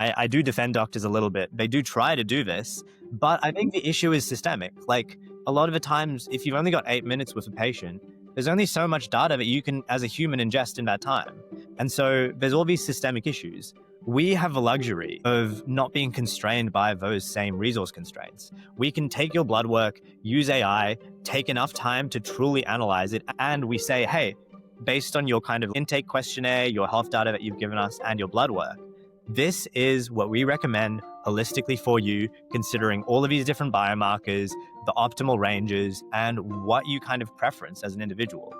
I do defend doctors a little bit. They do try to do this, but I think the issue is systemic. Like a lot of the times, if you've only got 8 minutes with a patient, there's only so much data that you can, as a human, ingest in that time. And so there's all these systemic issues. We have the luxury of not being constrained by those same resource constraints. We can take your blood work, use AI, take enough time to truly analyze it, and we say, hey, based on your kind of intake questionnaire, your health data that you've given us, and your blood work, this is what we recommend holistically for you, considering all of these different biomarkers, the optimal ranges, and what you kind of preference as an individual,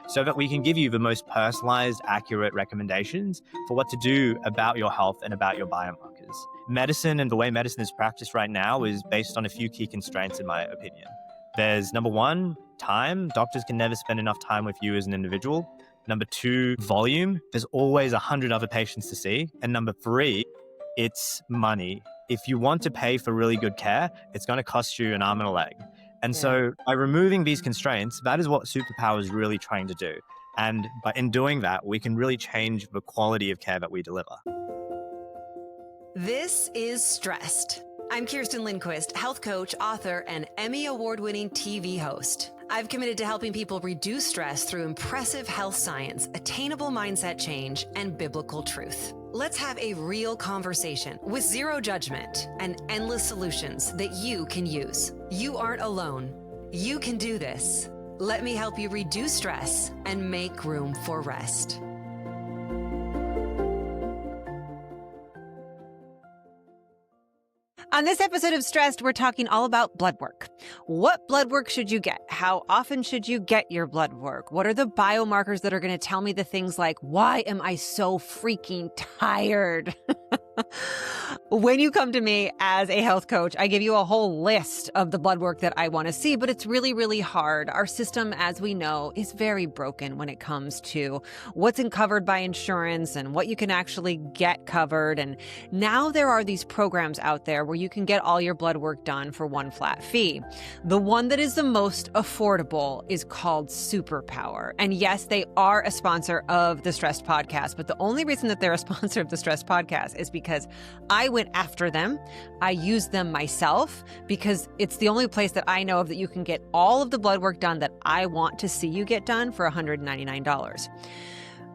so that we can give you the most personalized, accurate recommendations for what to do about your health and about your biomarkers. Medicine and the way medicine is practiced right now is based on a few key constraints, in my opinion. There's number one, time. Doctors can never spend enough time with you as an individual. Number two, volume. There's always 100 other patients to see. And number three, it's money. If you want to pay for really good care, it's going to cost you an arm and a leg. And so by removing these constraints, that is what Superpower is really trying to do. And in doing that, we can really change the quality of care that we deliver. This is StRest. I'm Kerstin Lindquist, health coach, author, and Emmy award-winning TV host. I've committed to helping people reduce stress through impressive health science, attainable mindset change, and biblical truth. Let's have a real conversation with zero judgment and endless solutions that you can use. You aren't alone. You can do this. Let me help you reduce stress and make room for rest. On this episode of StRest, we're talking all about blood work. What blood work should you get? How often should you get your blood work? What are the biomarkers that are going to tell me the things like, why am I so freaking tired? When you come to me as a health coach, I give you a whole list of the blood work that I want to see, but it's really, really hard. Our system, as we know, is very broken when it comes to what's covered by insurance and what you can actually get covered. And now there are these programs out there where you can get all your blood work done for one flat fee. The one that is the most affordable is called Superpower. And yes, they are a sponsor of the StRest podcast, but the only reason that they're a sponsor of the StRest podcast is because I went after them. I used them myself because it's the only place that I know of that you can get all of the blood work done that I want to see you get done for $199.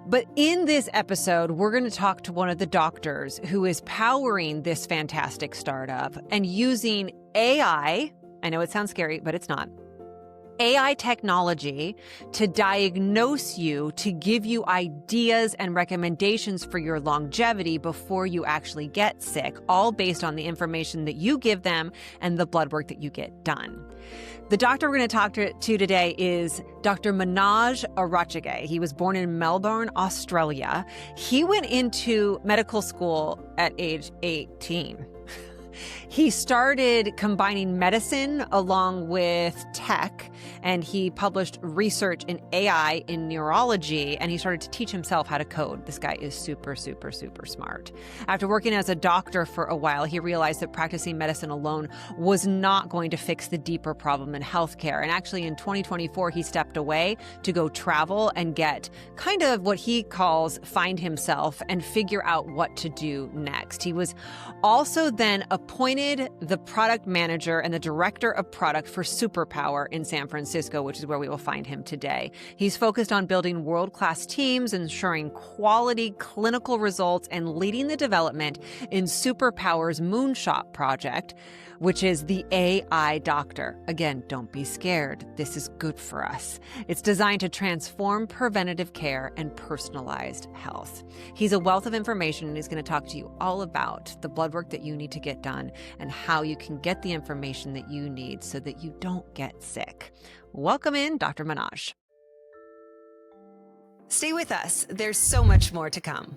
But in this episode, we're going to talk to one of the doctors who is powering this fantastic startup and using AI. I know it sounds scary, but it's not. AI technology to diagnose you, to give you ideas and recommendations for your longevity before you actually get sick, all based on the information that you give them and the blood work that you get done. The doctor we're going to talk to today is Dr. Manoj Arachige. He was born in Melbourne, Australia. He went into medical school at age 18. He started combining medicine along with tech, and he published research in AI in neurology, and he started to teach himself how to code. This guy is super, super, super smart. After working as a doctor for a while, he realized that practicing medicine alone was not going to fix the deeper problem in healthcare. And actually in 2024, he stepped away to go travel and get kind of what he calls find himself and figure out what to do next. He was also then appointed the product manager and the director of product for Superpower in San Francisco, which is where we will find him today. He's focused on building world-class teams, ensuring quality clinical results, and leading the development in Superpower's Moonshot project, which is the AI doctor. Again, don't be scared. This is good for us. It's designed to transform preventative care and personalized health. He's a wealth of information, and he's going to talk to you all about the blood work that you need to get done and how you can get the information that you need so that you don't get sick. Welcome in, Dr. Manoj. Stay with us. There's so much more to come.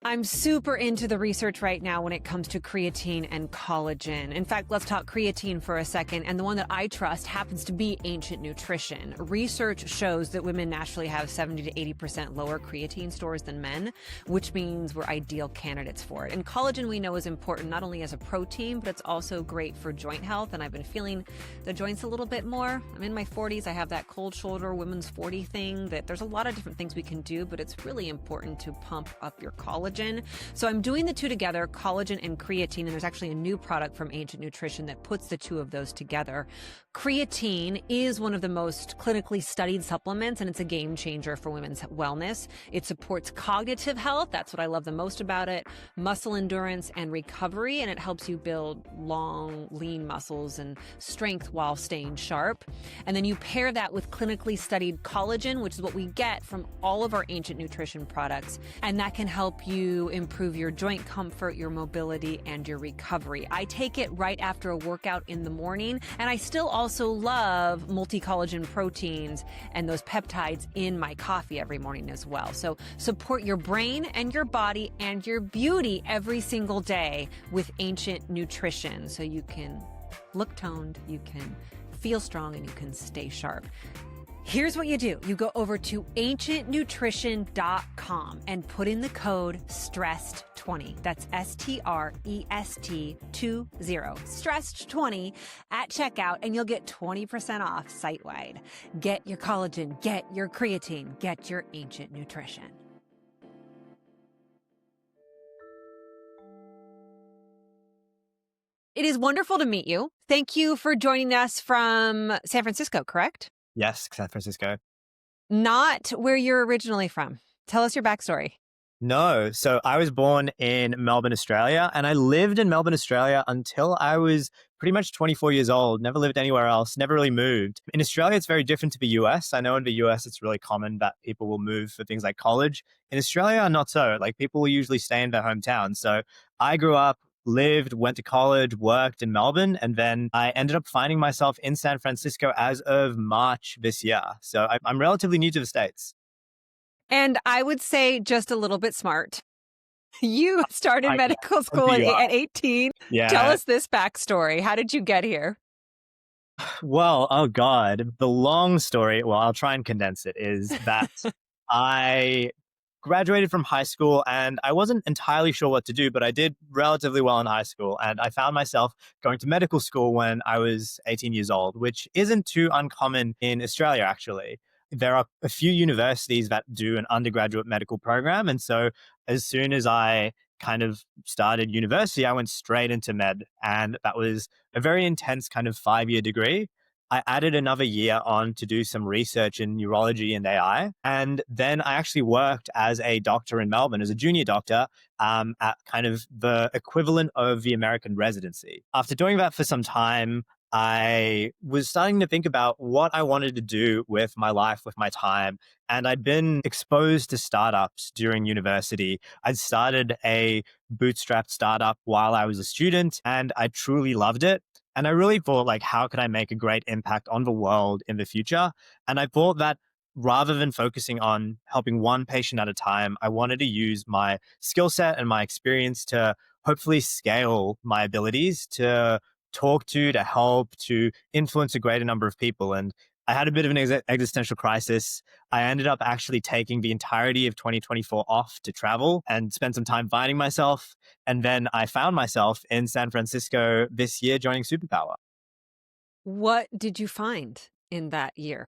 I'm super into the research right now when it comes to creatine and collagen. In fact, let's talk creatine for a second. And the one that I trust happens to be Ancient Nutrition. Research shows that women naturally have 70 to 80% lower creatine stores than men, which means we're ideal candidates for it. And collagen we know is important not only as a protein, but it's also great for joint health. And I've been feeling the joints a little bit more. I'm in my 40s. I have that cold shoulder, women's 40 thing that there's a lot of different things we can do, but it's really important to pump up your collagen. So I'm doing the two together, collagen and creatine, and there's actually a new product from Ancient Nutrition that puts the two of those together. Creatine is one of the most clinically studied supplements, and it's a game changer for women's wellness. It supports cognitive health. That's what I love the most about it. Muscle endurance and recovery, and it helps you build long, lean muscles and strength while staying sharp. And then you pair that with clinically studied collagen, which is what we get from all of our Ancient Nutrition products, and that can help you improve your joint comfort, your mobility, and your recovery. I take it right after a workout in the morning, and I still also love multi-collagen proteins and those peptides in my coffee every morning as well. So support your brain and your body and your beauty every single day with Ancient Nutrition so you can look toned, you can feel strong, and you can stay sharp. Here's what you do. You go over to ancientnutrition.com and put in the code STREST20. That's STREST20, STREST20 at checkout, and you'll get 20% off site-wide. Get your collagen, get your creatine, get your Ancient Nutrition. It is wonderful to meet you. Thank you for joining us from San Francisco, correct? Yes, San Francisco. Not where you're originally from. Tell us your backstory. No. So I was born in Melbourne, Australia, and I lived in Melbourne, Australia until I was pretty much 24 years old. Never lived anywhere else, never really moved. In Australia, it's very different to the US. I know in the US, it's really common that people will move for things like college. In Australia, not so. Like people will usually stay in their hometown. So I grew up, lived, went to college, worked in Melbourne, and then I ended up finding myself in San Francisco as of March this year. So I'm relatively new to the States. And I would say just a little bit smart. You started I medical school at 18. Yeah. Tell us this backstory. How did you get here? Well, oh God, the long story, well, I'll try and condense it, is that I graduated from high school and I wasn't entirely sure what to do, but I did relatively well in high school. And I found myself going to medical school when I was 18 years old, which isn't too uncommon in Australia, actually. There are a few universities that do an undergraduate medical program. And so as soon as I kind of started university, I went straight into med. And that was a very intense kind of 5-year degree. I added another year on to do some research in neurology and AI. And then I actually worked as a doctor in Melbourne, as a junior doctor, at kind of the equivalent of the American residency. After doing that for some time, I was starting to think about what I wanted to do with my life, with my time. And I'd been exposed to startups during university. I'd started a bootstrapped startup while I was a student, and I truly loved it. And I really thought, like, how could I make a great impact on the world in the future? And I thought that rather than focusing on helping one patient at a time, I wanted to use my skill set and my experience to hopefully scale my abilities to talk to help, to influence a greater number of people. And I had a bit of an existential crisis. I ended up actually taking the entirety of 2024 off to travel and spend some time finding myself. And then I found myself in San Francisco this year joining Superpower. What did you find in that year?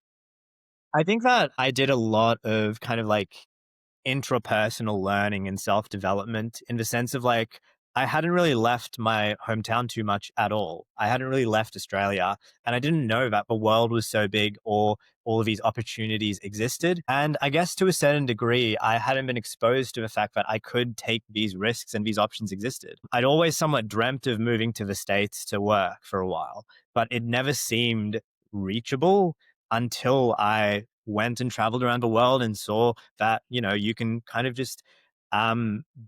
I think that I did a lot of kind of like intrapersonal learning and self-development in the sense of like, I hadn't really left my hometown too much at all. I hadn't really left Australia, and I didn't know that the world was so big or all of these opportunities existed. And I guess to a certain degree, I hadn't been exposed to the fact that I could take these risks and these options existed. I'd always somewhat dreamt of moving to the States to work for a while, but it never seemed reachable until I went and traveled around the world and saw that, you know, you can kind of just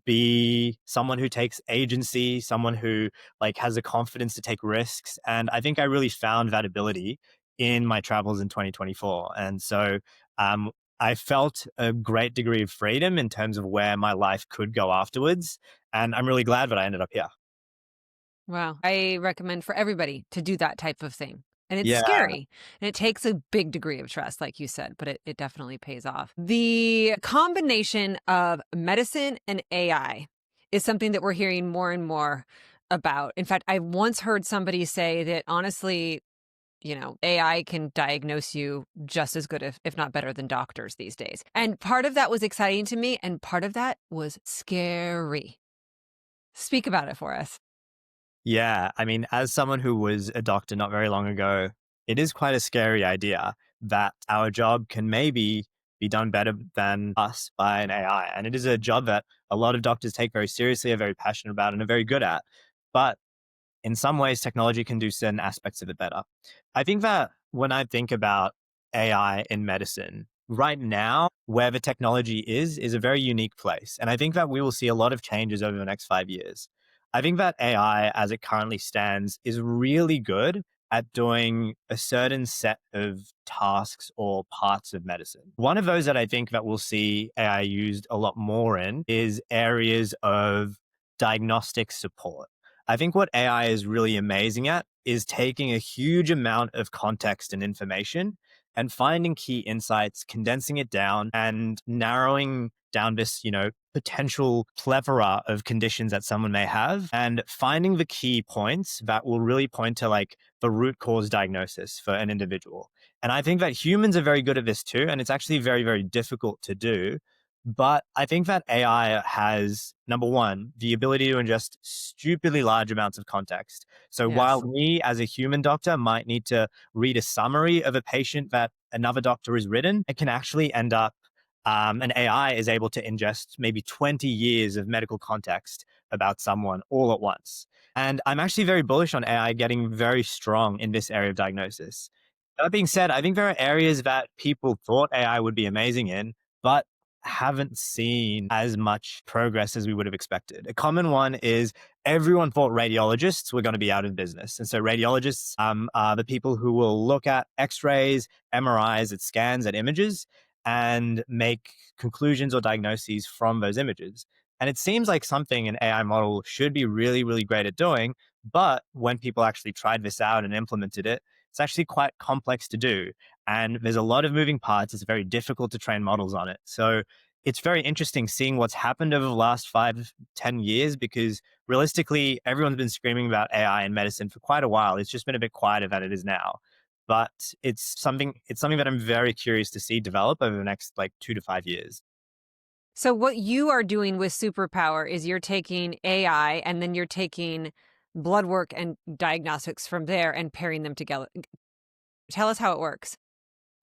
be someone who takes agency, someone who like has the confidence to take risks. And I think I really found that ability in my travels in 2024. And so I felt a great degree of freedom in terms of where my life could go afterwards. And I'm really glad that I ended up here. Wow. I recommend for everybody to do that type of thing. And it's Yeah. scary. And it takes a big degree of trust, like you said, but it definitely pays off. The combination of medicine and AI is something that we're hearing more and more about. In fact, I once heard somebody say that honestly, AI can diagnose you just as good, if not better than doctors these days. And part of that was exciting to me, and part of that was scary. Speak about it for us. Yeah. I mean, as someone who was a doctor not very long ago, it is quite a scary idea that our job can maybe be done better than us by an AI. And it is a job that a lot of doctors take very seriously, are very passionate about, and are very good at. But in some ways, technology can do certain aspects of it better. I think that when I think about AI in medicine, right now, where the technology is a very unique place. And I think that we will see a lot of changes over the next 5 years. I think that AI, as it currently stands, is really good at doing a certain set of tasks or parts of medicine. One of those that I think that we'll see AI used a lot more in is areas of diagnostic support. I think what AI is really amazing at is taking a huge amount of context and information and finding key insights, condensing it down and narrowing down this, potential plethora of conditions that someone may have and finding the key points that will really point to like the root cause diagnosis for an individual. And I think that humans are very good at this too. And it's actually very, very difficult to do. But I think that AI has, number one, the ability to ingest stupidly large amounts of context. So while Yes. we as a human doctor might need to read a summary of a patient that another doctor has written, it can actually end up, an AI is able to ingest maybe 20 years of medical context about someone all at once. And I'm actually very bullish on AI getting very strong in this area of diagnosis. That being said, I think there are areas that people thought AI would be amazing in, but haven't seen as much progress as we would have expected. A common one is everyone thought radiologists were going to be out of business. And so radiologists are the people who will look at x-rays, MRIs, at scans, at images, and make conclusions or diagnoses from those images. And it seems like something an AI model should be really, really great at doing. But when people actually tried this out and implemented it, it's actually quite complex to do. And there's a lot of moving parts. It's very difficult to train models on it. So it's very interesting seeing what's happened over the last 5, 10 years, because realistically, everyone's been screaming about AI in medicine for quite a while. It's just been a bit quieter than it is now. But it's something that I'm very curious to see develop over the next like 2 to 5 years. So what you are doing with Superpower is you're taking AI and then you're taking blood work and diagnostics from there and pairing them together. Tell us how it works.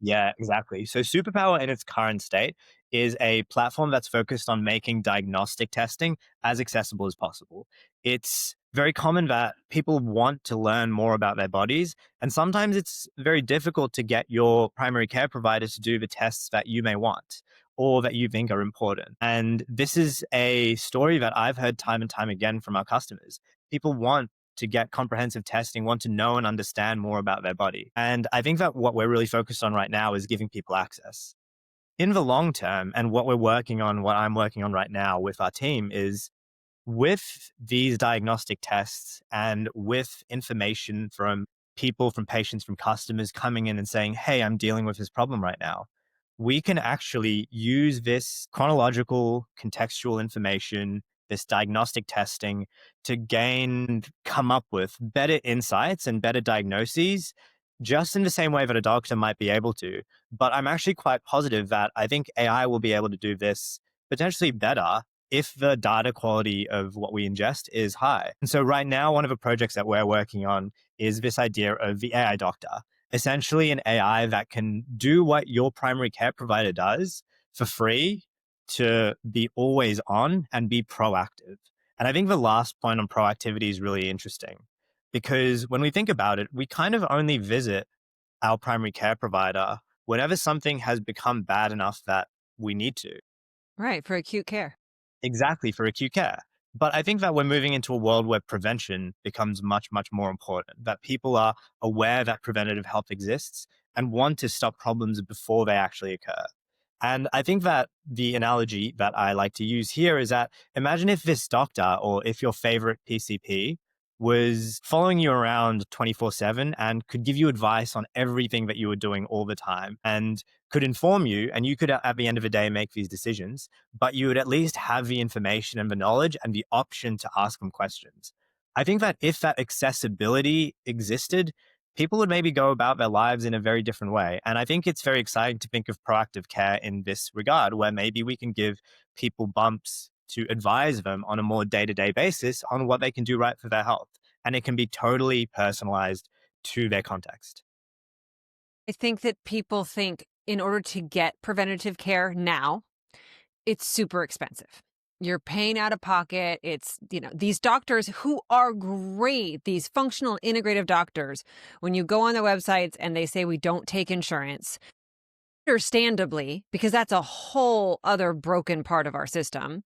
Yeah, exactly. So Superpower in its current state is a platform that's focused on making diagnostic testing as accessible as possible. It's very common that people want to learn more about their bodies, and sometimes it's very difficult to get your primary care provider to do the tests that you may want or that you think are important. And this is a story that I've heard time and time again from our customers. People want to get comprehensive testing, want to know and understand more about their body. And I think that what we're really focused on right now is giving people access. In the long term, and what we're working on, what I'm working on right now with our team is with these diagnostic tests and with information from people, from patients, from customers coming in and saying, hey, I'm dealing with this problem right now, we can actually use this chronological, contextual information, this diagnostic testing to come up with better insights and better diagnoses, just in the same way that a doctor might be able to. But I'm actually quite positive that I think AI will be able to do this potentially better if the data quality of what we ingest is high. And so right now, one of the projects that we're working on is this idea of the AI doctor, essentially an AI that can do what your primary care provider does for free to be always on and be proactive. And I think the last point on proactivity is really interesting because when we think about it, we kind of only visit our primary care provider whenever something has become bad enough that we need to. Right, for acute care. Exactly, for acute care. But I think that we're moving into a world where prevention becomes much, much more important, that people are aware that preventative health exists and want to stop problems before they actually occur. And I think that the analogy that I like to use here is that imagine if this doctor or if your favorite PCP was following you around 24/7 and could give you advice on everything that you were doing all the time and could inform you, and you could at the end of the day make these decisions, but you would at least have the information and the knowledge and the option to ask them questions. I think that if that accessibility existed, people would maybe go about their lives in a very different way. And I think it's very exciting to think of proactive care in this regard, where maybe we can give people bumps to advise them on a more day-to-day basis on what they can do right for their health. And it can be totally personalized to their context. I think that people think in order to get preventative care now, it's super expensive. You're paying out of pocket. It's, these doctors who are great, these functional integrative doctors, when you go on their websites and they say we don't take insurance, understandably, because that's a whole other broken part of our system,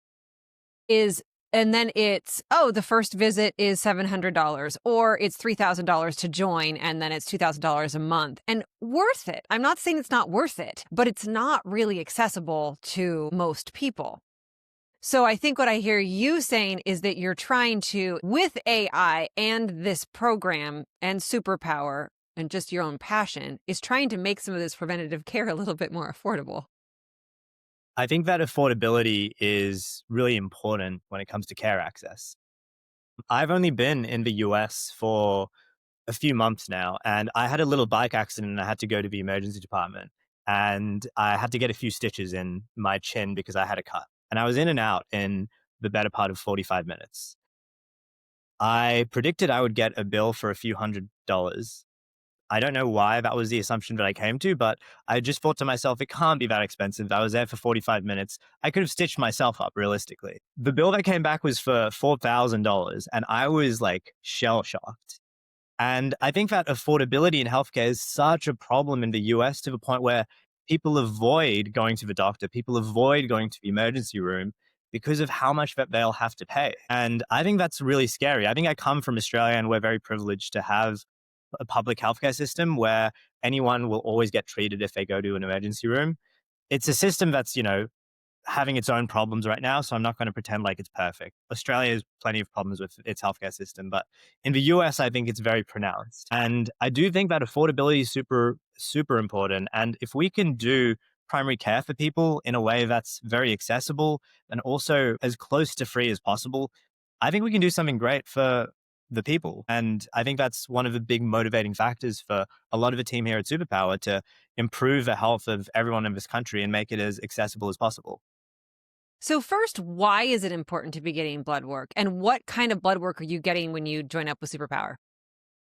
and then it's, the first visit is $700 or it's $3,000 to join and then it's $2,000 a month. And worth it. I'm not saying it's not worth it, but it's not really accessible to most people. So I think what I hear you saying is that you're trying to, with AI and this program and Superpower and just your own passion, is trying to make some of this preventative care a little bit more affordable. I think that affordability is really important when it comes to care access. I've only been in the US for a few months now, and I had a little bike accident and I had to go to the emergency department. And I had to get a few stitches in my chin because I had a cut. And I was in and out in the better part of 45 minutes. I predicted I would get a bill for a few $100s. I don't know why that was the assumption that I came to, but I just thought to myself, it can't be that expensive. I was there for 45 minutes. I could have stitched myself up realistically. The bill that came back was for $4,000 and I was like shell shocked. And I think that affordability in healthcare is such a problem in the US to the point where people avoid going to the doctor, people avoid going to the emergency room because of how much that they'll have to pay. And I think that's really scary. I think I come from Australia and we're very privileged to have a public healthcare system where anyone will always get treated if they go to an emergency room. It's a system that's, having its own problems right now, so I'm not going to pretend like it's perfect. Australia has plenty of problems with its healthcare system, but in the US, I think it's very pronounced. And I do think that affordability is super, super important. And if we can do primary care for people in a way that's very accessible and also as close to free as possible, I think we can do something great for the people. And I think that's one of the big motivating factors for a lot of the team here at Superpower to improve the health of everyone in this country and make it as accessible as possible. So first, why is it important to be getting blood work? And what kind of blood work are you getting when you join up with Superpower?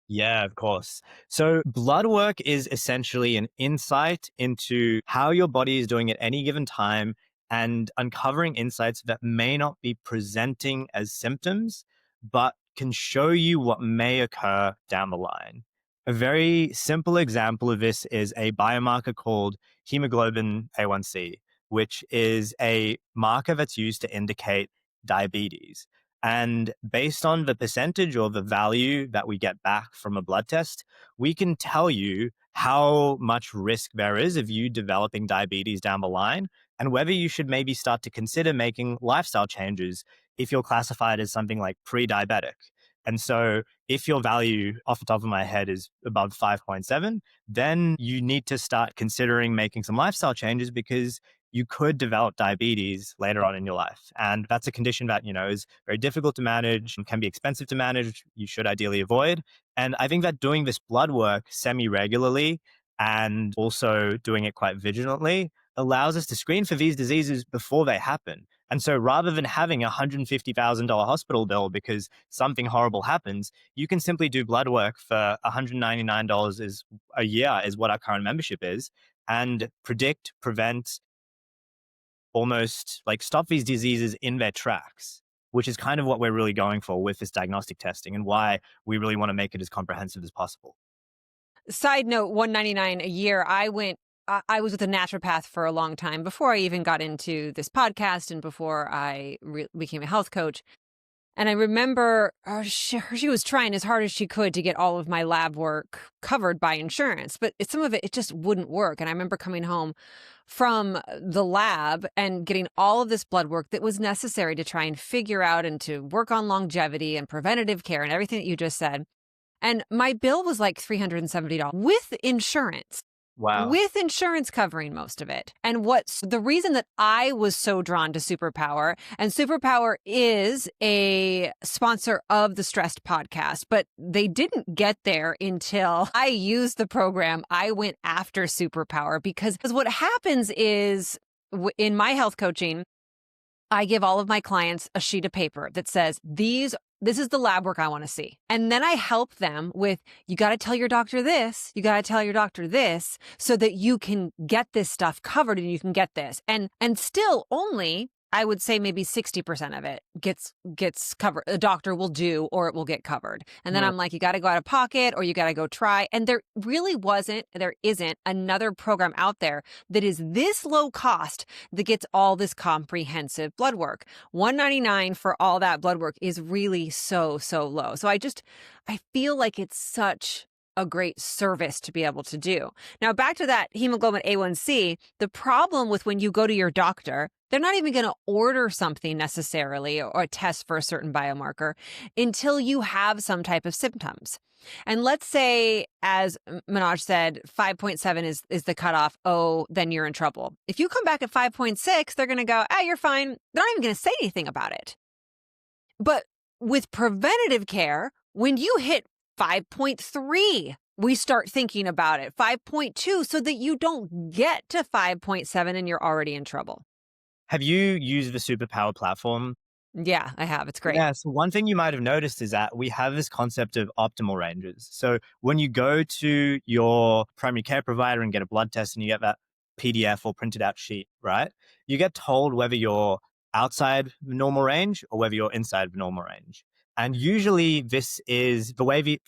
Yeah, of course. So blood work is essentially an insight into how your body is doing at any given time and uncovering insights that may not be presenting as symptoms, but can show you what may occur down the line. A very simple example of this is a biomarker called hemoglobin A1C, which is a marker that's used to indicate diabetes. And based on the percentage or the value that we get back from a blood test, we can tell you how much risk there is of you developing diabetes down the line and whether you should maybe start to consider making lifestyle changes if you're classified as something like pre-diabetic. And so if your value off the top of my head is above 5.7, then you need to start considering making some lifestyle changes because you could develop diabetes later on in your life. And that's a condition that, is very difficult to manage and can be expensive to manage. You should ideally avoid. And I think that doing this blood work semi-regularly and also doing it quite vigilantly allows us to screen for these diseases before they happen. And so rather than having a $150,000 hospital bill because something horrible happens, you can simply do blood work for $199 a year is what our current membership is, and predict, prevent, almost like stop these diseases in their tracks, which is kind of what we're really going for with this diagnostic testing and why we really want to make it as comprehensive as possible. Side note, $199 a year. I was with a naturopath for a long time before I even got into this podcast and before I became a health coach. And I remember she was trying as hard as she could to get all of my lab work covered by insurance, but some of it just wouldn't work. And I remember coming home from the lab and getting all of this blood work that was necessary to try and figure out and to work on longevity and preventative care and everything that you just said. And my bill was like $370 with insurance. Wow. With insurance covering most of it. And what's the reason that I was so drawn to Superpower, and Superpower is a sponsor of the StRest podcast, but they didn't get there until I used the program. I went after Superpower because what happens is in my health coaching, I give all of my clients a sheet of paper that says, this is the lab work I want to see. And then I help them with, you got to tell your doctor this, you got to tell your doctor this, so that you can get this stuff covered and you can get this. And still only, I would say maybe 60% of it gets covered. A doctor will do, or it will get covered. And then I'm like, you got to go out of pocket or you got to go try. And there isn't another program out there that is this low cost that gets all this comprehensive blood work. $199 for all that blood work is really so low. So I feel like it's such a great service to be able to do. Now, back to that hemoglobin A1C, the problem with when you go to your doctor, they're not even going to order something necessarily or a test for a certain biomarker until you have some type of symptoms. And let's say, as Manoj said, 5.7 is the cutoff. Oh, then you're in trouble. If you come back at 5.6, they're going to go, you're fine. They're not even going to say anything about it. But with preventative care, when you hit 5.3, we start thinking about it. 5.2, so that you don't get to 5.7 and you're already in trouble. Have you used the Superpower platform? Yeah, I have. It's great. Yeah, so one thing you might have noticed is that we have this concept of optimal ranges. So when you go to your primary care provider and get a blood test and you get that PDF or printed out sheet, right? You get told whether you're outside the normal range or whether you're inside the normal range. And usually this is the way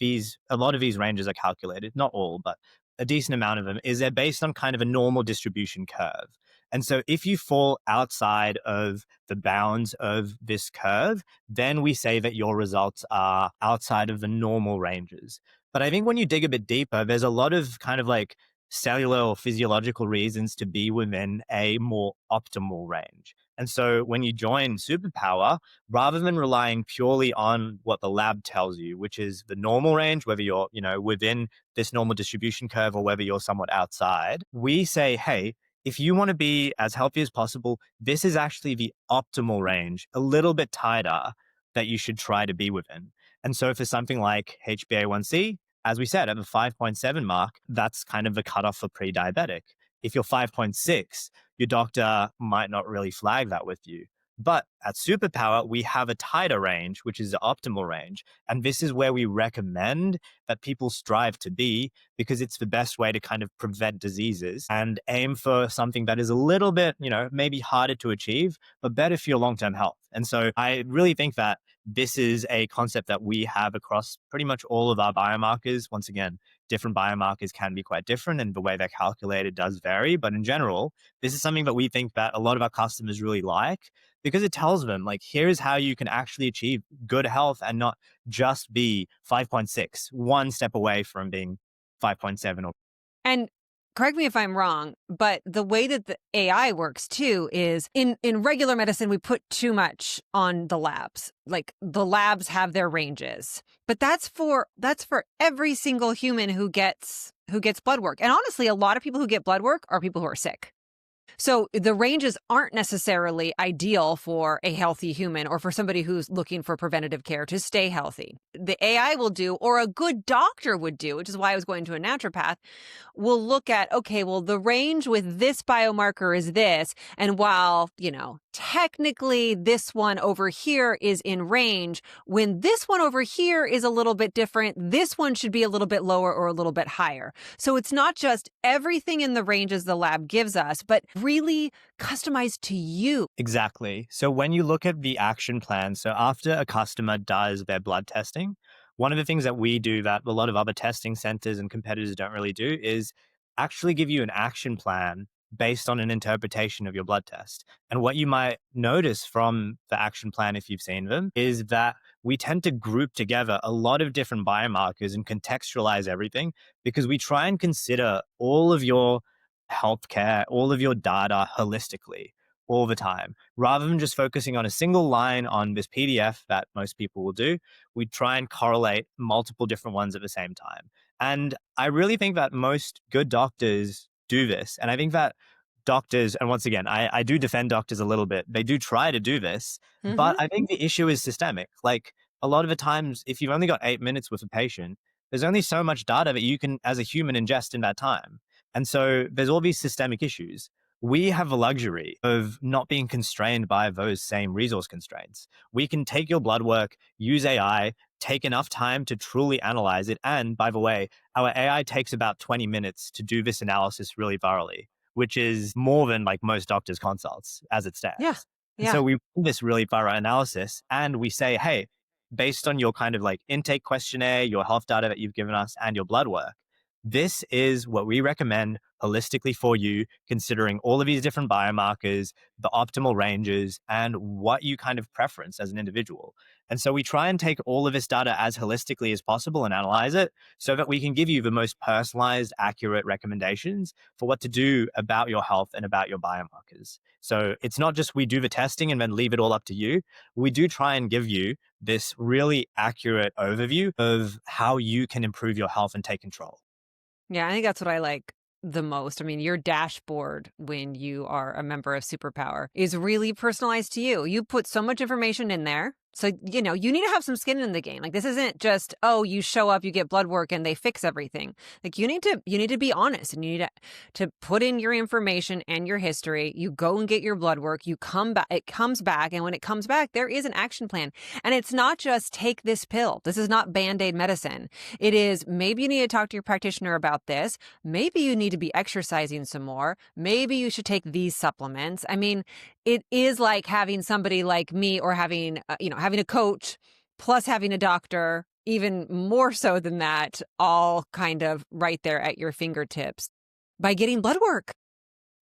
a lot of these ranges are calculated, not all, but a decent amount of them, is they're based on kind of a normal distribution curve. And so if you fall outside of the bounds of this curve, then we say that your results are outside of the normal ranges. But I think when you dig a bit deeper, there's a lot of kind of like cellular or physiological reasons to be within a more optimal range. And so when you join Superpower, rather than relying purely on what the lab tells you, which is the normal range, whether you're, within this normal distribution curve or whether you're somewhat outside, we say, hey, if you want to be as healthy as possible, this is actually the optimal range, a little bit tighter, that you should try to be within. And so for something like HbA1c, as we said, at the 5.7 mark, that's kind of the cutoff for pre-diabetic. If you're 5.6, your doctor might not really flag that with you. But at Superpower, we have a tighter range, which is the optimal range. And this is where we recommend that people strive to be, because it's the best way to kind of prevent diseases and aim for something that is a little bit, maybe harder to achieve, but better for your long-term health. And so I really think that this is a concept that we have across pretty much all of our biomarkers. Once again, different biomarkers can be quite different and the way they're calculated does vary. But in general, this is something that we think that a lot of our customers really like, because it tells them, like, here's how you can actually achieve good health and not just be 5.6, one step away from being 5.7. And correct me if I'm wrong, but the way that the AI works too is in regular medicine, we put too much on the labs. Like the labs have their ranges, but that's for every single human who gets blood work. And honestly, a lot of people who get blood work are people who are sick. So the ranges aren't necessarily ideal for a healthy human or for somebody who's looking for preventative care to stay healthy. The AI will do, or a good doctor would do, which is why I was going to a naturopath, will look at, okay, well, the range with this biomarker is this. And while, technically this one over here is in range, when this one over here is a little bit different, this one should be a little bit lower or a little bit higher. So it's not just everything in the ranges the lab gives us, but really customized to you. Exactly. So when you look at the action plan, so after a customer does their blood testing, one of the things that we do that a lot of other testing centers and competitors don't really do is actually give you an action plan based on an interpretation of your blood test. And what you might notice from the action plan, if you've seen them, is that we tend to group together a lot of different biomarkers and contextualize everything because we try and consider all of your healthcare, all of your data holistically all the time. Rather than just focusing on a single line on this PDF that most people will do, we try and correlate multiple different ones at the same time. And I really think that most good doctors do this. And I think that doctors, and once again, I do defend doctors a little bit, they do try to do this, but I think the issue is systemic. Like a lot of the times, if you've only got 8 minutes with a patient, there's only so much data that you can, as a human, ingest in that time. And so there's all these systemic issues. We have the luxury of not being constrained by those same resource constraints. We can take your blood work, use AI, take enough time to truly analyze it. And by the way, our AI takes about 20 minutes to do this analysis really thoroughly, which is more than like most doctors' consults as it stands. Yeah. And so we do this really thorough analysis and we say, hey, based on your kind of like intake questionnaire, your health data that you've given us, and your blood work, this is what we recommend holistically for you, considering all of these different biomarkers, the optimal ranges, and what you kind of preference as an individual. And so we try and take all of this data as holistically as possible and analyze it so that we can give you the most personalized, accurate recommendations for what to do about your health and about your biomarkers. So it's not just we do the testing and then leave it all up to you. We do try and give you this really accurate overview of how you can improve your health and take control. Yeah, I think that's what I like the most. I mean, your dashboard when you are a member of Superpower is really personalized to you. You put so much information in there. So, you need to have some skin in the game. Like, this isn't just, oh, you show up, you get blood work and they fix everything. Like, you need to be honest, and you need to put in your information and your history. You go and get your blood work, you come back, it comes back. And when it comes back, there is an action plan. And it's not just take this pill. This is not Band-Aid medicine. It is, maybe you need to talk to your practitioner about this. Maybe you need to be exercising some more. Maybe you should take these supplements. I mean, it is like having somebody like me, or having a coach, plus having a doctor, even more so than that, all kind of right there at your fingertips by getting blood work.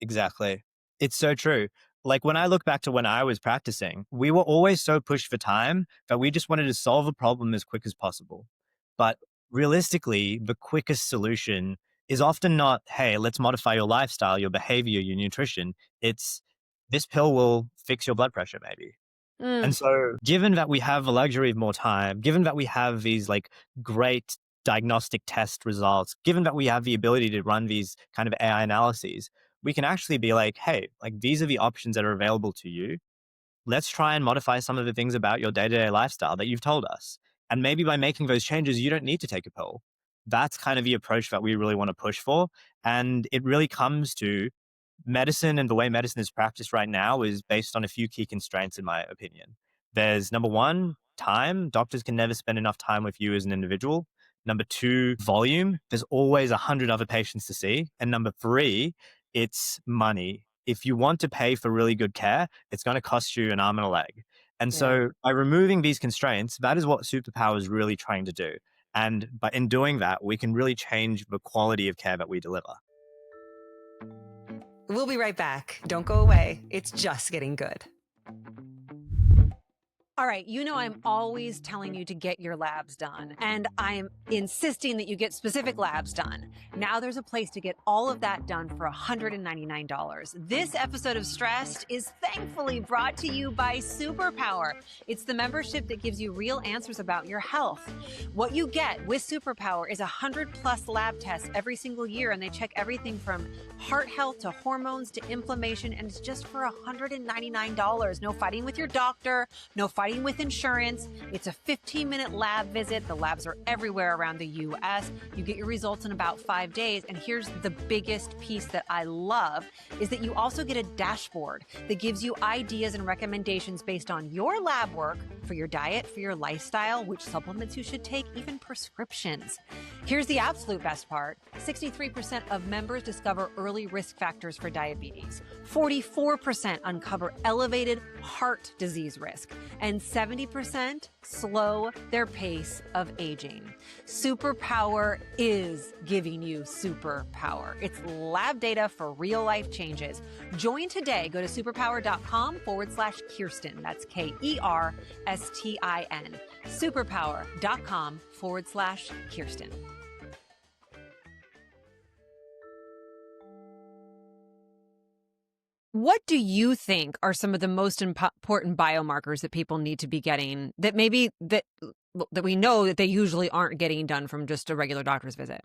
Exactly. It's so true. Like when I look back to when I was practicing, we were always so pushed for time that we just wanted to solve a problem as quick as possible. But realistically, the quickest solution is often not, hey, let's modify your lifestyle, your behavior, your nutrition. It's this pill will fix your blood pressure, maybe. And so given that we have the luxury of more time, given that we have these like great diagnostic test results, given that we have the ability to run these kind of AI analyses, we can actually be like, hey, like these are the options that are available to you. Let's try and modify some of the things about your day-to-day lifestyle that you've told us. And maybe by making those changes, you don't need to take a pill. That's kind of the approach that we really want to push for. And it really comes to medicine, and the way medicine is practiced right now is based on a few key constraints, in my opinion. There's number one, time. Doctors can never spend enough time with you as an individual. Number two, volume. There's always 100 other patients to see. And number three, it's money. If you want to pay for really good care, it's going to cost you an arm and a leg. And so by removing these constraints, that is what Superpower is really trying to do. And in doing that, we can really change the quality of care that we deliver. We'll be right back. Don't go away. It's just getting good. All right, I'm always telling you to get your labs done, and I'm insisting that you get specific labs done. Now there's a place to get all of that done for $199. This episode of StRest is thankfully brought to you by Superpower. It's the membership that gives you real answers about your health. What you get with Superpower is 100+ lab tests every single year, and they check everything from heart health to hormones to inflammation, and it's just for $199. No fighting with your doctor, no fighting with insurance. It's a 15-minute lab visit. The labs are everywhere around the US. You get your results in about 5 days. And here's the biggest piece that I love is that you also get a dashboard that gives you ideas and recommendations based on your lab work, for your diet, for your lifestyle, which supplements you should take, even prescriptions. Here's the absolute best part. 63% of members discover early risk factors for diabetes. 44% uncover elevated heart disease risk. And 70% slow their pace of aging. Superpower is giving you superpower. It's lab data for real life changes. Join today. Go to superpower.com/Kerstin. That's KERSTIN. Superpower.com/Kerstin. What do you think are some of the most important biomarkers that people need to be getting that maybe that we know that they usually aren't getting done from just a regular doctor's visit?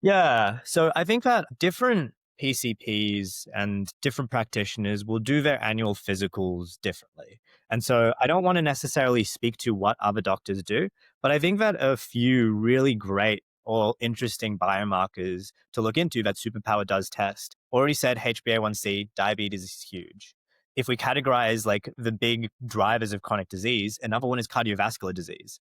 Yeah. So I think that different PCPs and different practitioners will do their annual physicals differently. And so I don't want to necessarily speak to what other doctors do, but I think that a few really great or interesting biomarkers to look into that Superpower does test. Already said HbA1c, diabetes is huge. If we categorize like the big drivers of chronic disease, another one is cardiovascular disease.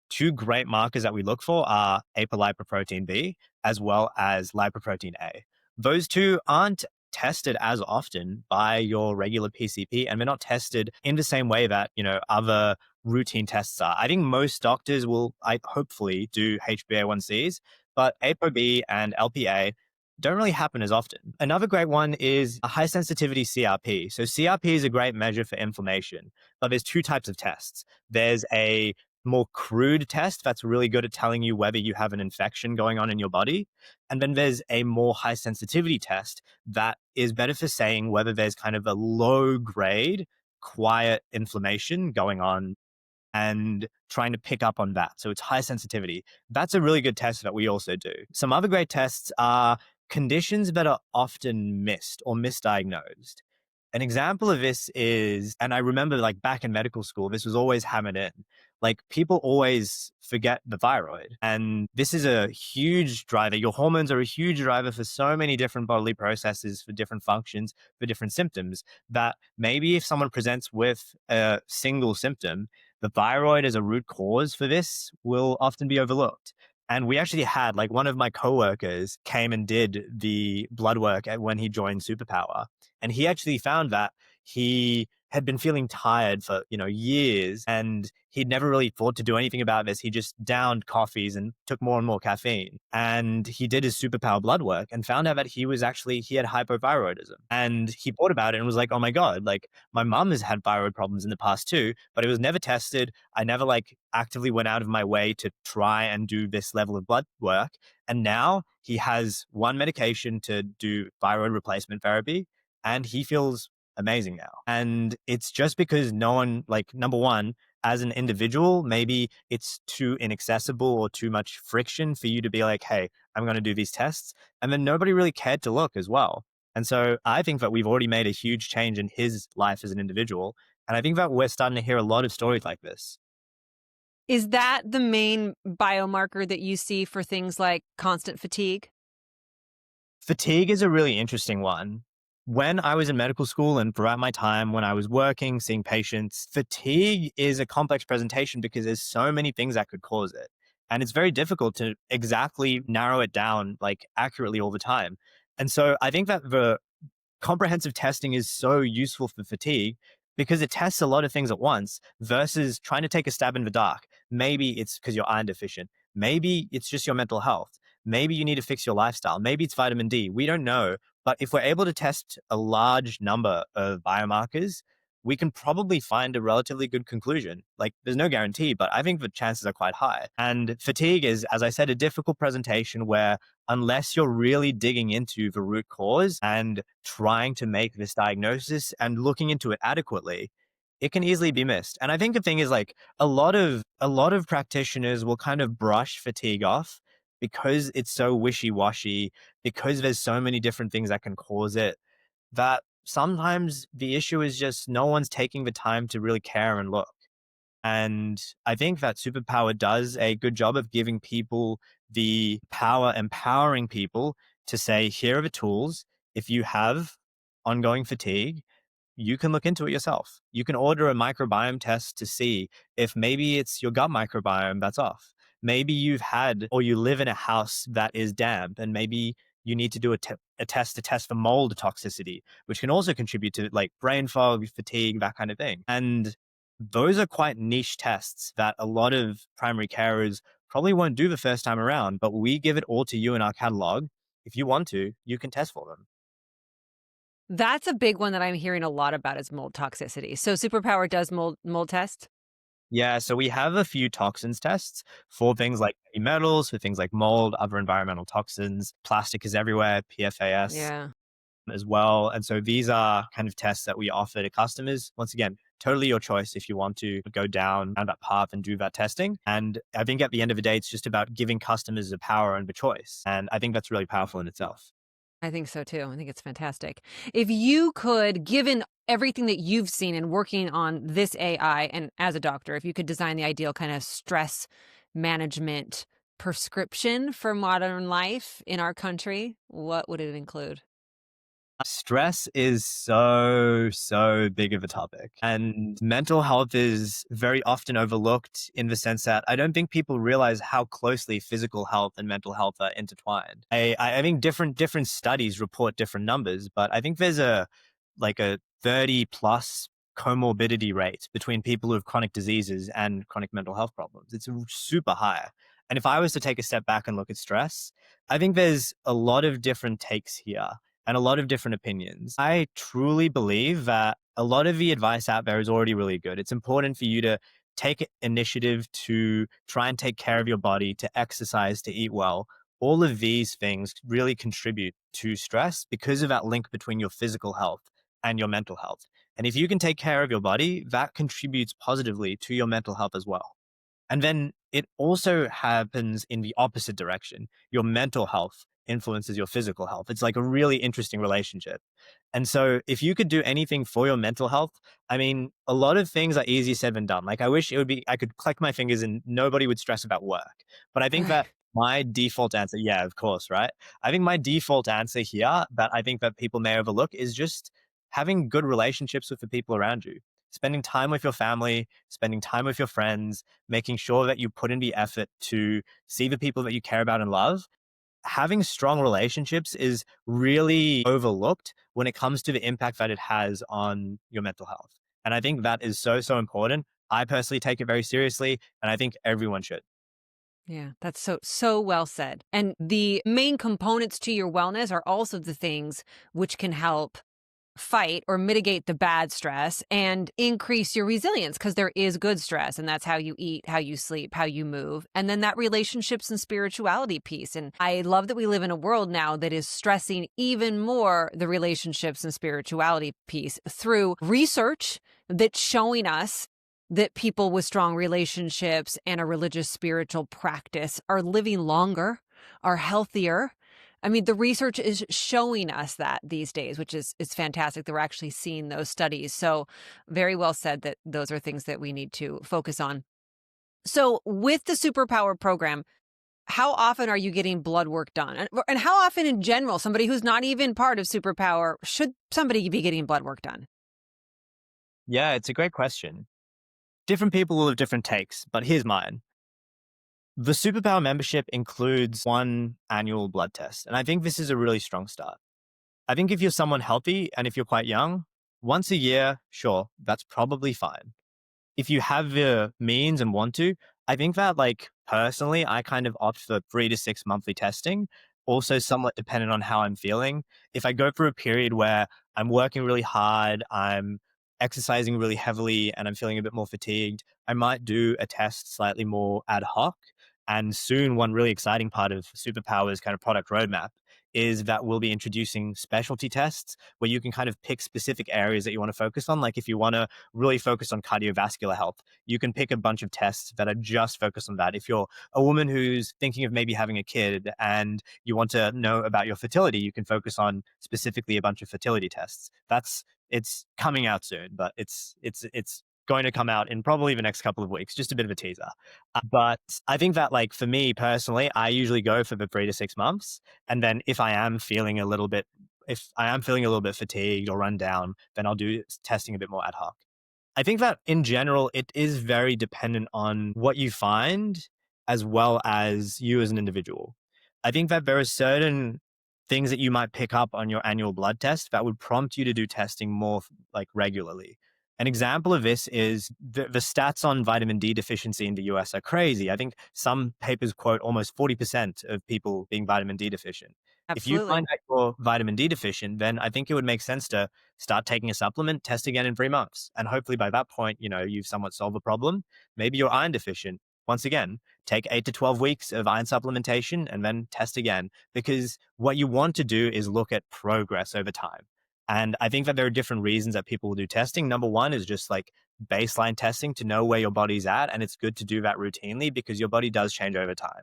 Two great markers that we look for are apolipoprotein B as well as lipoprotein A. Those two aren't tested as often by your regular PCP, and they're not tested in the same way that, other routine tests are. I think most doctors will, hopefully, do HbA1cs, but ApoB and LPA don't really happen as often. Another great one is a high sensitivity CRP. So CRP is a great measure for inflammation, but there's two types of tests. There's a more crude test that's really good at telling you whether you have an infection going on in your body. And then there's a more high sensitivity test that is better for saying whether there's kind of a low grade, quiet inflammation going on and trying to pick up on that. So it's high sensitivity. That's a really good test that we also do. Some other great tests are conditions that are often missed or misdiagnosed. An example of this is, and I remember like back in medical school, this was always hammered in. Like people always forget the thyroid. And this is a huge driver. Your hormones are a huge driver for so many different bodily processes, for different functions, for different symptoms, that maybe if someone presents with a single symptom, the thyroid as a root cause for this will often be overlooked. And we actually had like one of my coworkers came and did the blood work when he joined Superpower. And he actually found that he had been feeling tired for, years, and he'd never really thought to do anything about this. He just downed coffees and took more and more caffeine. And he did his Superpower blood work and found out that he had hypothyroidism. And he thought about it and was like, oh my God, like my mom has had thyroid problems in the past too, but it was never tested. I never like actively went out of my way to try and do this level of blood work. And now he has one medication to do thyroid replacement therapy, and he feels amazing now. And it's just because no one, like, number one, as an individual, maybe it's too inaccessible or too much friction for you to be like, hey, I'm going to do these tests. And then nobody really cared to look as well. And so I think that we've already made a huge change in his life as an individual. And I think that we're starting to hear a lot of stories like this. Is that the main biomarker that you see for things like constant fatigue? Fatigue is a really interesting one. When I was in medical school and throughout my time when I was working, seeing patients, fatigue is a complex presentation because there's so many things that could cause it. And it's very difficult to exactly narrow it down like accurately all the time. And so I think that the comprehensive testing is so useful for fatigue because it tests a lot of things at once versus trying to take a stab in the dark. Maybe it's because you're iron deficient. Maybe it's just your mental health. Maybe you need to fix your lifestyle. Maybe it's vitamin D. We don't know. But if we're able to test a large number of biomarkers, we can probably find a relatively good conclusion. Like there's no guarantee, but I think the chances are quite high. And fatigue is, as I said, a difficult presentation where unless you're really digging into the root cause and trying to make this diagnosis and looking into it adequately, it can easily be missed. And I think the thing is like a lot of practitioners will kind of brush fatigue off because it's so wishy-washy, because there's so many different things that can cause it, that sometimes the issue is just no one's taking the time to really care and look. And I think that Superpower does a good job of giving people the power, empowering people to say, here are the tools. If you have ongoing fatigue, you can look into it yourself. You can order a microbiome test to see if maybe it's your gut microbiome that's off. Maybe you've had or you live in a house that is damp, and maybe you need to do a test to test for mold toxicity, which can also contribute to like brain fog, fatigue, that kind of thing. And those are quite niche tests that a lot of primary carers probably won't do the first time around, but we give it all to you in our catalog. If you want to, you can test for them. That's a big one that I'm hearing a lot about is mold toxicity. So Superpower does mold test? Yeah, so we have a few toxins tests for things like heavy metals, for things like mold, other environmental toxins. Plastic is everywhere, PFAS Yeah. as well. And so these are kind of tests that we offer to customers. Once again, totally your choice if you want to go down that path and do that testing. And I think at the end of the day, it's just about giving customers the power and the choice. And I think that's really powerful in itself. I think so too. I think it's fantastic. If you could, given everything that you've seen and working on this AI and as a doctor, if you could design the ideal kind of stress management prescription for modern life in our country, what would it include? Stress is so big of a topic. And mental health is very often overlooked in the sense that I don't think people realize how closely physical health and mental health are intertwined. I think different studies report different numbers, but I think there's a 30 plus comorbidity rate between people who have chronic diseases and chronic mental health problems. It's super high. And if I was to take a step back and look at stress, I think there's a lot of different takes here and a lot of different opinions. I truly believe that a lot of the advice out there is already really good. It's important for you to take initiative to try and take care of your body, to exercise, to eat well. All of these things really contribute to stress because of that link between your physical health and your mental health. And if you can take care of your body, that contributes positively to your mental health as well. And then it also happens in the opposite direction. Your mental health influences your physical health. It's like a really interesting relationship. And so if you could do anything for your mental health, I mean, a lot of things are easier said than done. Like I wish I could click my fingers and nobody would stress about work. But I think Right. that my default answer, yeah, of course, right? I think my default answer here that I think that people may overlook is just having good relationships with the people around you, spending time with your family, spending time with your friends, making sure that you put in the effort to see the people that you care about and love. Having strong relationships is really overlooked when it comes to the impact that it has on your mental health. And I think that is so important. I personally take it very seriously, and I think everyone should. Yeah, that's so well said. And the main components to your wellness are also the things which can help fight or mitigate the bad stress and increase your resilience because there is good stress, and that's how you eat, how you sleep, how you move, and then that relationships and spirituality piece. And I love that we live in a world now that is stressing even more the relationships and spirituality piece through research that's showing us that people with strong relationships and a religious spiritual practice are living longer, are healthier. I mean, the research is showing us that these days, which is fantastic that we're actually seeing those studies. So very well said that those are things that we need to focus on. So with the Superpower program, how often are you getting blood work done? And how often in general, somebody who's not even part of Superpower, should somebody be getting blood work done? Yeah, it's a great question. Different people will have different takes, but here's mine. The Superpower membership includes one annual blood test, and I think this is a really strong start. I think if you're someone healthy and if you're quite young, once a year, sure, that's probably fine. If you have the means and want to, I think that like personally, I kind of opt for 3 to 6 monthly testing, also somewhat dependent on how I'm feeling. If I go through a period where I'm working really hard, I'm exercising really heavily, and I'm feeling a bit more fatigued, I might do a test slightly more ad hoc. And soon, one really exciting part of Superpower's kind of product roadmap is that we'll be introducing specialty tests where you can kind of pick specific areas that you want to focus on. Like if you want to really focus on cardiovascular health, you can pick a bunch of tests that are just focused on that. If you're a woman who's thinking of maybe having a kid and you want to know about your fertility, you can focus on specifically a bunch of fertility tests. It's coming out soon, but it's going to come out in probably the next couple of weeks. Just a bit of a teaser. But I think that like for me personally, I usually go for the 3 to 6 months. And then if I am feeling a little bit if I am feeling a little bit fatigued or run down, then I'll do testing a bit more ad hoc. I think that in general, it is very dependent on what you find as well as you as an individual. I think that there are certain things that you might pick up on your annual blood test that would prompt you to do testing more like regularly. An example of this is the stats on vitamin D deficiency in the US are crazy. I think some papers quote almost 40% of people being vitamin D deficient. If you Absolutely. find that you're vitamin D deficient, then I think it would make sense to start taking a supplement, test again in 3 months. And hopefully by that point, you've somewhat solved the problem. Maybe you're iron deficient. Once again, take 8 to 12 weeks of iron supplementation and then test again. Because what you want to do is look at progress over time. And I think that there are different reasons that people will do testing. Number one is just like baseline testing to know where your body's at. And it's good to do that routinely because your body does change over time.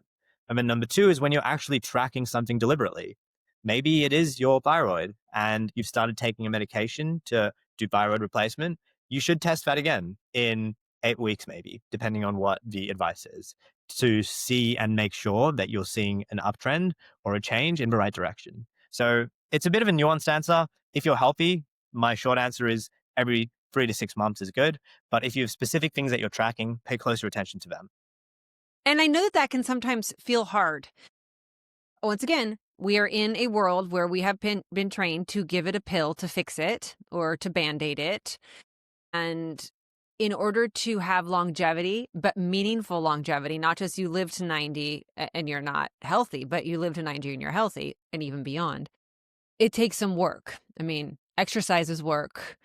And then number two is when you're actually tracking something deliberately. Maybe it is your thyroid and you've started taking a medication to do thyroid replacement. You should test that again in 8 weeks, maybe, depending on what the advice is, to see and make sure that you're seeing an uptrend or a change in the right direction. So it's a bit of a nuanced answer. If you're healthy, my short answer is every 3 to 6 months is good. But if you have specific things that you're tracking, pay closer attention to them. And I know that that can sometimes feel hard. Once again, we are in a world where we have been trained to give it a pill to fix it or to band-aid it. And in order to have longevity, but meaningful longevity, not just you live to 90 and you're not healthy, but you live to 90 and you're healthy and even beyond, it takes some work. I mean, exercise is work.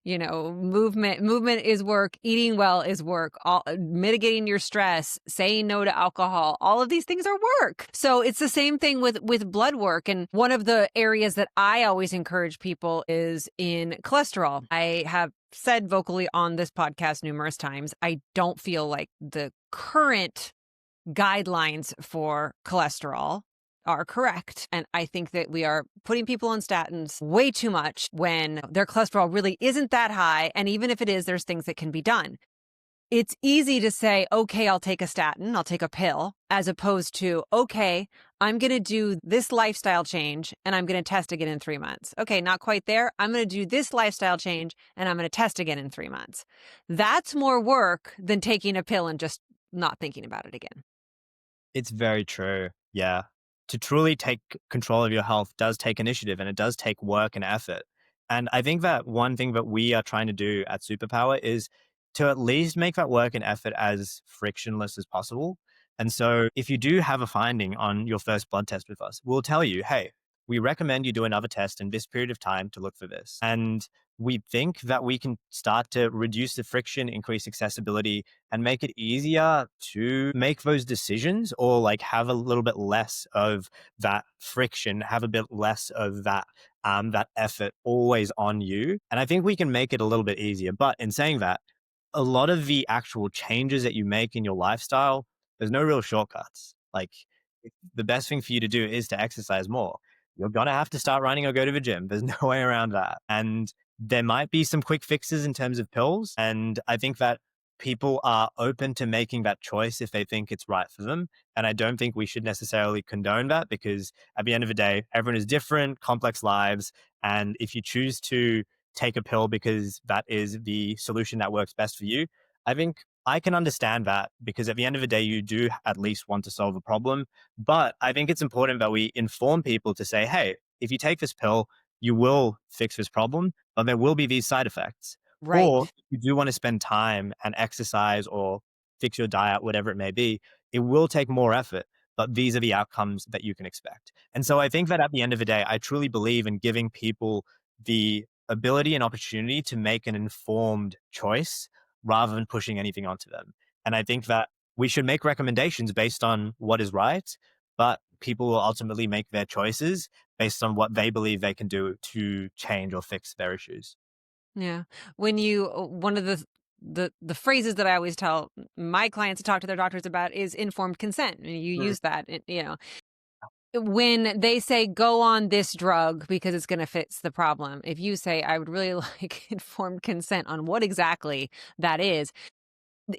Movement is work, eating well is work, mitigating your stress, saying no to alcohol, all of these things are work. So it's the same thing with blood work. And one of the areas that I always encourage people is in cholesterol. I have said vocally on this podcast numerous times, I don't feel like the current guidelines for cholesterol are correct. And I think that we are putting people on statins way too much when their cholesterol really isn't that high. And even if it is, there's things that can be done. It's easy to say, okay, I'll take a statin, I'll take a pill, as opposed to, okay, I'm going to do this lifestyle change and I'm going to test again in 3 months. Okay, not quite there. I'm going to do this lifestyle change and I'm going to test again in 3 months. That's more work than taking a pill and just not thinking about it again. It's very true. Yeah. To truly take control of your health does take initiative and it does take work and effort. And I think that one thing that we are trying to do at Superpower is to at least make that work and effort as frictionless as possible. And so if you do have a finding on your first blood test with us, we'll tell you, hey, we recommend you do another test in this period of time to look for this. And we think that we can start to reduce the friction, increase accessibility, and make it easier to make those decisions or like have a little bit less of that friction, have a bit less of that effort always on you. And I think we can make it a little bit easier. But in saying that, a lot of the actual changes that you make in your lifestyle, there's no real shortcuts. Like the best thing for you to do is to exercise more. You're going to have to start running or go to the gym. There's no way around that. And there might be some quick fixes in terms of pills. And I think that people are open to making that choice if they think it's right for them. And I don't think we should necessarily condone that because at the end of the day, everyone is different, complex lives. And if you choose to take a pill because that is the solution that works best for you, I think I can understand that because at the end of the day, you do at least want to solve a problem. But I think it's important that we inform people to say, hey, if you take this pill, you will fix this problem, but there will be these side effects. Or Right. if you do want to spend time and exercise or fix your diet, whatever it may be, it will take more effort, but these are the outcomes that you can expect. And so I think that at the end of the day, I truly believe in giving people the ability and opportunity to make an informed choice rather than pushing anything onto them. And I think that we should make recommendations based on what is right, but people will ultimately make their choices based on what they believe they can do to change or fix their issues. Yeah. When you one of the phrases that I always tell my clients to talk to their doctors about is informed consent. And you Mm. use that, when they say go on this drug because it's going to fix the problem. If you say I would really like informed consent on what exactly that is,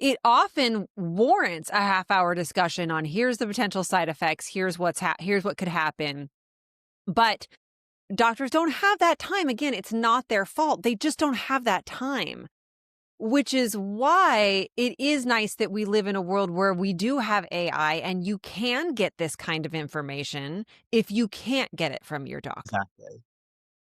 it often warrants a half-hour discussion on here's the potential side effects, here's what could happen. But doctors don't have that time. Again, it's not their fault. They just don't have that time, which is why it is nice that we live in a world where we do have AI and you can get this kind of information if you can't get it from your doctor. Exactly.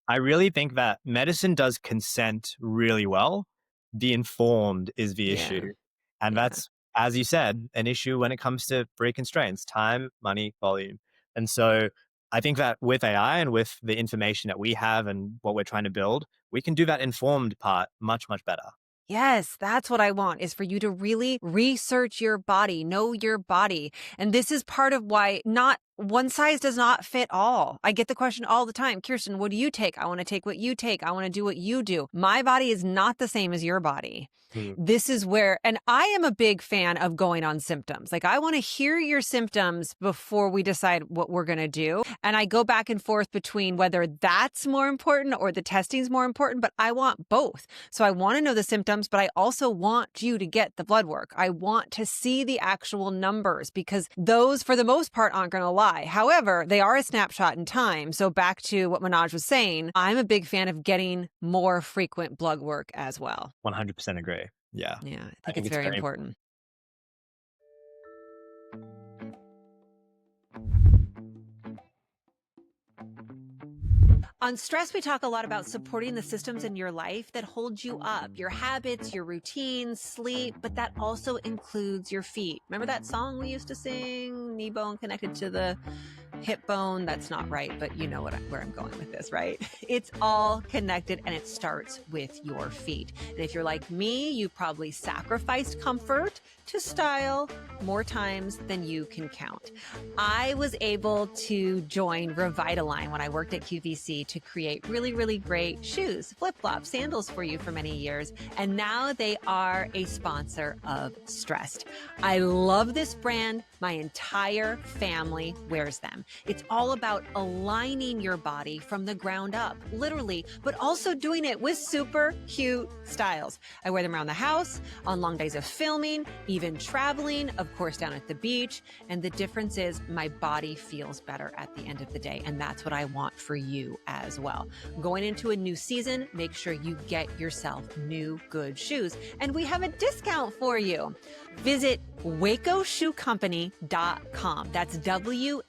I really think that medicine does consent really well. The informed is the Yeah. issue. And Yeah. that's, as you said, an issue when it comes to three constraints: time, money, volume. And so I think that with AI and with the information that we have and what we're trying to build, we can do that informed part much, much better. Yes, that's what I want, is for you to really research your body, know your body. And this is part of why not one size does not fit all. I get the question all the time, Kerstin, what do you take? I want to take what you take. I want to do what you do. My body is not the same as your body. This is where, and I am a big fan of going on symptoms. Like, I want to hear your symptoms before we decide what we're going to do. And I go back and forth between whether that's more important or the testing's more important, but I want both. So I want to know the symptoms, but I also want you to get the blood work. I want to see the actual numbers, because those, for the most part, aren't going to lie. However, they are a snapshot in time. So back to what Manoj was saying, I'm a big fan of getting more frequent blood work as well. 100% agree. Yeah. Yeah, I think it's very important. On StRest, we talk a lot about supporting the systems in your life that hold you up, your habits, your routines, sleep, but that also includes your feet. Remember that song we used to sing, knee bone connected to the hip bone? That's not right, but you know where I'm going with this, right? It's all connected, and it starts with your feet. And if you're like me, you probably sacrificed comfort to style more times than you can count. I was able to join Redefining when I worked at QVC to create really, really great shoes, flip-flops, sandals for you for many years. And now they are a sponsor of StRest. I love this brand. My entire family wears them. It's all about aligning your body from the ground up, literally, but also doing it with super cute styles. I wear them around the house, on long days of filming, even traveling, of course, down at the beach. And the difference is my body feels better at the end of the day. And that's what I want for you as well. Going into a new season, make sure you get yourself new, good shoes. And we have a discount for you. Visit wacoshoecompany.com. That's WACO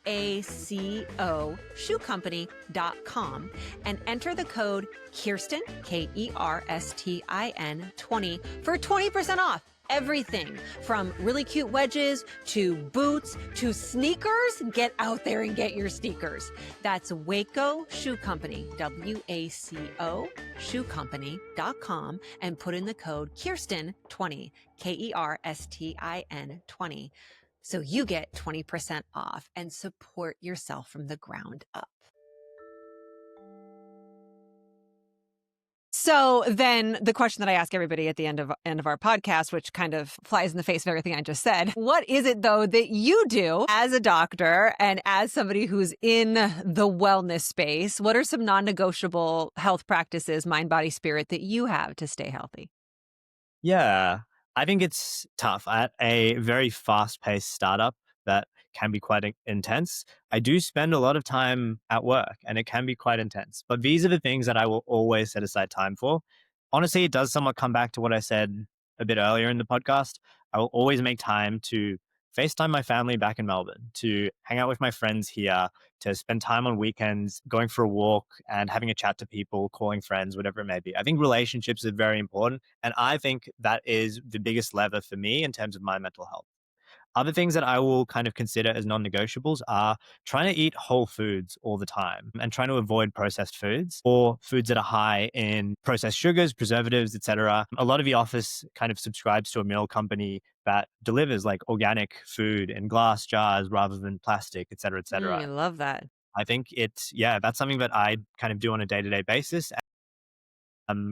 shoecompany.com, and enter the code Kerstin, KERSTIN 20 for 20% off. Everything from really cute wedges to boots to sneakers. Get out there and get your sneakers. That's Waco Shoe Company, WACO shoecompany.com, and put in the code Kerstin 20, KERSTIN 20. So you get 20% off and support yourself from the ground up. So then the question that I ask everybody at the end of our podcast, which kind of flies in the face of everything I just said, what is it though that you do as a doctor and as somebody who's in the wellness space? What are some non-negotiable health practices, mind, body, spirit, that you have to stay healthy? Yeah, I think it's tough. At a very fast-paced startup that can be quite intense, I do spend a lot of time at work, and it can be quite intense. But these are the things that I will always set aside time for. Honestly, it does somewhat come back to what I said a bit earlier in the podcast. I will always make time to FaceTime my family back in Melbourne, to hang out with my friends here, to spend time on weekends, going for a walk and having a chat to people, calling friends, whatever it may be. I think relationships are very important. And I think that is the biggest lever for me in terms of my mental health. Other things that I will kind of consider as non-negotiables are trying to eat whole foods all the time and trying to avoid processed foods or foods that are high in processed sugars, preservatives, etc. A lot of the office kind of subscribes to a meal company that delivers like organic food in glass jars rather than plastic, etc., etc. I love that. I think that's something that I kind of do on a day-to-day basis.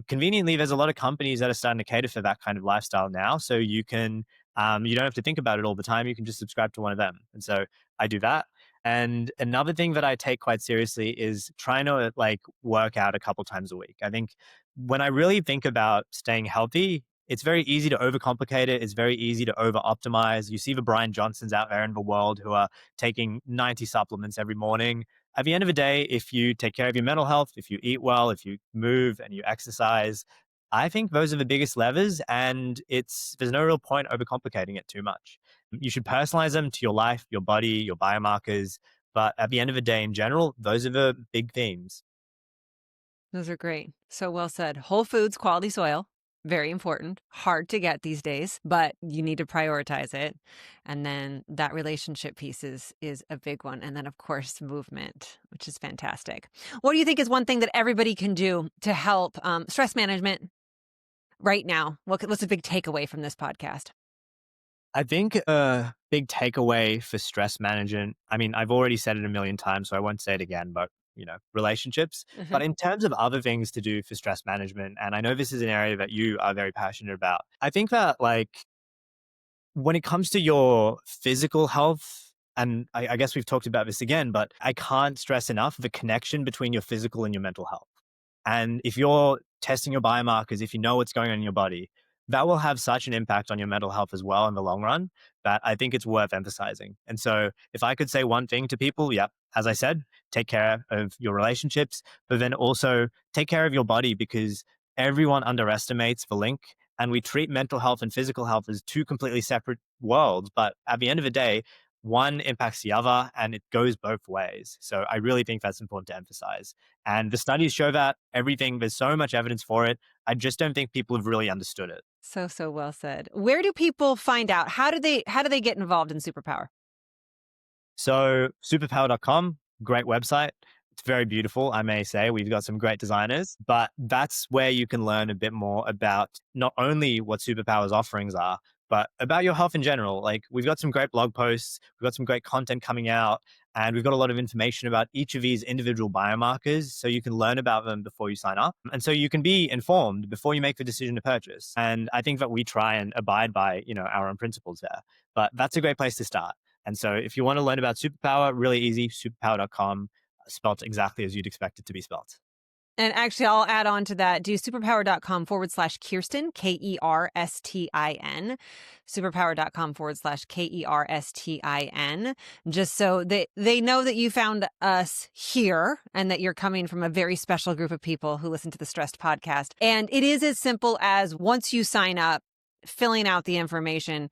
Conveniently, there's a lot of companies that are starting to cater for that kind of lifestyle now. So you can, you don't have to think about it all the time. You can just subscribe to one of them. And so I do that. And another thing that I take quite seriously is trying to like work out a couple times a week. I think when I really think about staying healthy, it's very easy to overcomplicate it. It's very easy to over optimize. You see the Brian Johnsons out there in the world who are taking 90 supplements every morning. at the end of the day, if you take care of your mental health, if you eat well, if you move and you exercise, I think those are the biggest levers, and there's no real point overcomplicating it too much. You should personalize them to your life, your body, your biomarkers. But at the end of the day, in general, those are the big themes. Those are great. So well said. Whole foods, quality soil, very important. Hard to get these days, but you need to prioritize it. And then that relationship piece is a big one. And then, of course, movement, which is fantastic. What do you think is one thing that everybody can do to help stress management right now? What's a big takeaway from this podcast? I think a big takeaway for stress management, I mean, I've already said it a million times, so I won't say it again, but relationships. But in terms of other things to do for stress management, and I know this is an area that you are very passionate about, I think that when it comes to your physical health, and I guess we've talked about this again, but I can't stress enough the connection between your physical and your mental health. And if you're testing your biomarkers, if you know what's going on in your body, that will have such an impact on your mental health as well in the long run that I think it's worth emphasizing. And so if I could say one thing to people, yeah, as I said, take care of your relationships, but then also take care of your body, because everyone underestimates the link, and we treat mental health and physical health as two completely separate worlds. But at the end of the day, one impacts the other, and it goes both ways. So I really think that's important to emphasize. And the studies show that there's so much evidence for it. I just don't think people have really understood it. So well said. Where do people find out? How do they get involved in Superpower? So superpower.com, great website. It's very beautiful, I may say. We've got some great designers, but that's where you can learn a bit more about not only what Superpower's offerings are, but about your health in general. Like, we've got some great blog posts, we've got some great content coming out, and we've got a lot of information about each of these individual biomarkers, so you can learn about them before you sign up. And so you can be informed before you make the decision to purchase. And I think that we try and abide by, our own principles there. But that's a great place to start. And so if you want to learn about Superpower, really easy, superpower.com, spelt exactly as you'd expect it to be spelt. And actually, I'll add on to that. Do superpower.com/Kerstin, Kerstin, superpower.com/Kerstin, just so they know that you found us here and that you're coming from a very special group of people who listen to the StRest podcast. And it is as simple as, once you sign up, filling out the information.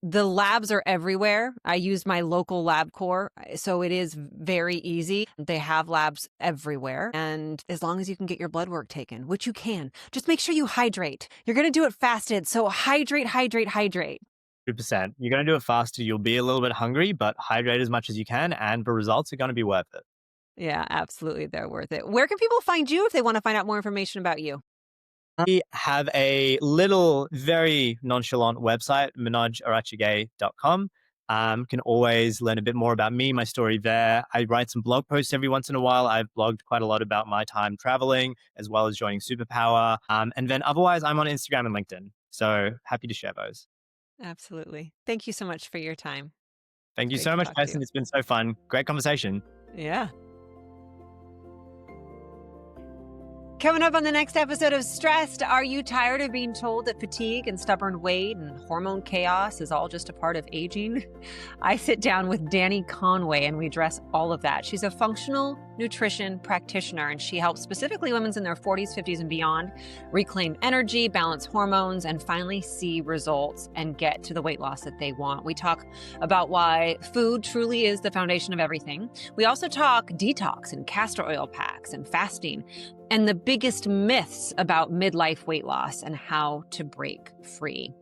The labs are everywhere. I use my local LabCorp, so it is very easy. They have labs everywhere. And as long as you can get your blood work taken, which you can, just make sure you hydrate. You're going to do it fasted, so hydrate. 100%. You're going to do it faster. You'll be a little bit hungry, but hydrate as much as you can, and the results are going to be worth it. Yeah, absolutely. They're worth it. Where can people find you if they want to find out more information about you? We have a little, very nonchalant website, manojarachige.com. Can always learn a bit more about me, my story there. I write some blog posts every once in a while. I've blogged quite a lot about my time traveling, as well as joining Superpower. And then otherwise, I'm on Instagram and LinkedIn. So happy to share those. Absolutely. Thank you so much for your time. Thank you so much, Kerstin. It's been so fun. Great conversation. Yeah. Coming up on the next episode of StRest, are you tired of being told that fatigue and stubborn weight and hormone chaos is all just a part of aging? I sit down with Dani Conway and we address all of that. She's a functional nutrition practitioner, and she helps specifically women in their 40s, 50s, and beyond reclaim energy, balance hormones, and finally see results and get to the weight loss that they want. We talk about why food truly is the foundation of everything. We also talk detox and castor oil packs and fasting, and the biggest myths about midlife weight loss and how to break free.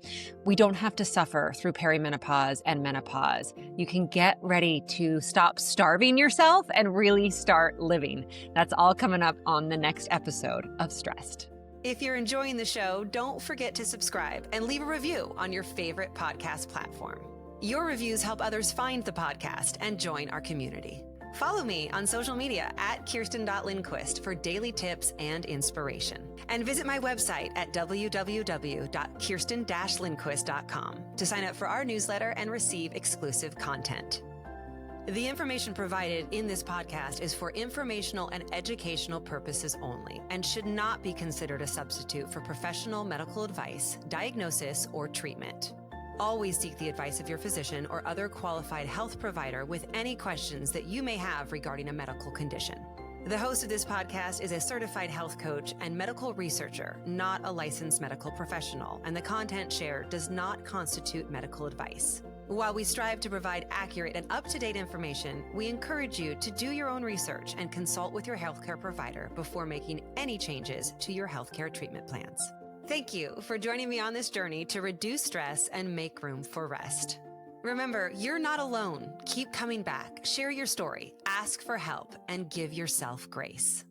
We don't have to suffer through perimenopause and menopause. You can get ready to stop starving yourself and really start living. That's all coming up on the next episode of StRest. If you're enjoying the show, don't forget to subscribe and leave a review on your favorite podcast platform. Your reviews help others find the podcast and join our community. Follow me on social media at Kirsten.Lindquist for daily tips and inspiration. And visit my website at www.kirsten-lindquist.com to sign up for our newsletter and receive exclusive content. The information provided in this podcast is for informational and educational purposes only and should not be considered a substitute for professional medical advice, diagnosis, or treatment. Always seek the advice of your physician or other qualified health provider with any questions that you may have regarding a medical condition. The host of this podcast is a certified health coach and medical researcher, not a licensed medical professional, and the content shared does not constitute medical advice. While we strive to provide accurate and up-to-date information, we encourage you to do your own research and consult with your healthcare provider before making any changes to your healthcare treatment plans. Thank you for joining me on this journey to reduce stress and make room for rest. Remember, you're not alone. Keep coming back, share your story, ask for help, and give yourself grace.